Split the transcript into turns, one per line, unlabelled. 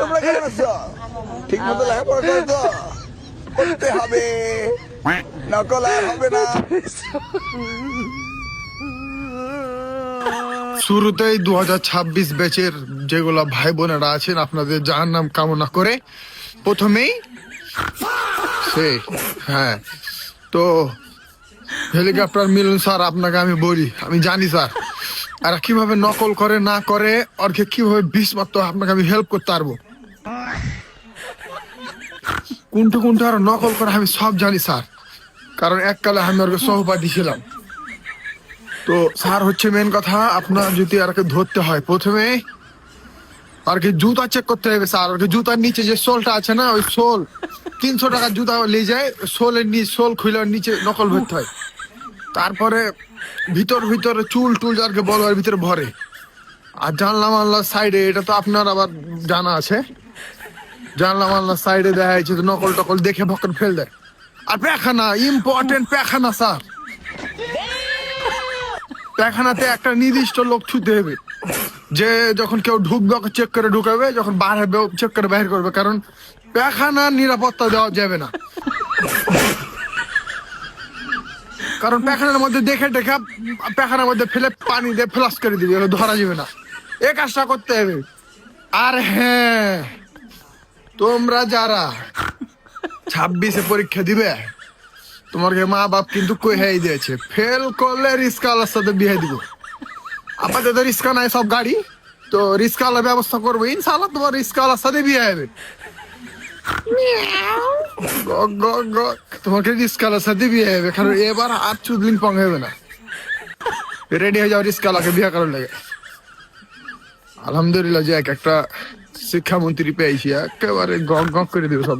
তোমরা কেমন আছো? ঠিক মতো লেখাপড়া করছো? করতে হবে, নকল আর হবে না।
শুরুতেই 2026 ব্যাচের যেগুলা ভাই বোনেরা আছেন আপনাদের জাহান্নাম কামনা করে প্রথমেই হ্যাঁ, তো হেলিকপ্টার মিলন স্যার আপনাকে আমি বলি, আমি জানি স্যার আর কিভাবে নকল করে না করে ওরকে কিভাবে বিষ মারতে হয় আপনাকে আমি হেল্প করতে পারবো। কোনটা আর নকল করে আমি সব জানি স্যার, কারণ এককালে আমি ওর সহপাঠী ছিলাম। তো স্যার হচ্ছে মেন কথা, আপনার যদি আর ধরতে হয় প্রথমে আর কি জুতা চেক করতে হবে স্যার। আর কি জুতার নিচে যে সোলটা আছে না, ওই সোল 300 টাকার জুতা নিয়ে যায়, সোলের নিচে সোল খুলে নিচে নকল ভরতে হয়। তারপরে ভিতরে চুল টুল আর কি বলার ভিতরে ভরে। আর জানলা মাল্লার সাইডে, এটা তো আপনার আবার জানা আছে, জানলা মাল্লার সাইডে দেখা যাচ্ছে নকল টকল দেখে ভক্কর ফেল দেয়। আর পেখানা, ইম্পর্টেন্ট পেখানা স্যার, পেখানাতে একটা নির্দিষ্ট লোক ছুতে হবে, যে যখন কেউ ঢুকবে ওকে চেক করে ঢুকাবে, যখন বার হবে চেক করে বাইর করবে, কারণ পেখানার নিরাপত্তা দেওয়া যাবে না। কারণ পেখানার মধ্যে দেখে পেখানার মধ্যে ফেলে পানি দিয়ে ফ্লাশ করে দিবে, ধরা যাবে না। এ কাজটা করতে হবে। আর হ্যাঁ, তোমরা যারা 26-এ পরীক্ষা দিবে, তোমার মা বাপ কিন্তু কই দিয়েছে ফেল করলে রিস্কাওয়ালার সাথে বিয়ে দিব। আমাদের তো রিস্কা নাই সব গাড়ি, তো রিস্কাওয়ালার ব্যবস্থা করবো ইনশাআল্লাহ, তোমার রিস্কাওয়ালার সাথে বিয়ে হবে। তোমাকে রিস্কাওয়ালার সাথে বিয়ে হবে, কারণ এবার আর চুদলিং পং হবে না। রেডি হয়ে যাও রিস্কাওয়ালাকে বিয়ে করার লাগে। আলহামদুলিল্লাহ যে একটা শিক্ষামন্ত্রী পেয়েছি, একেবারে গক গক করে দেবে সব।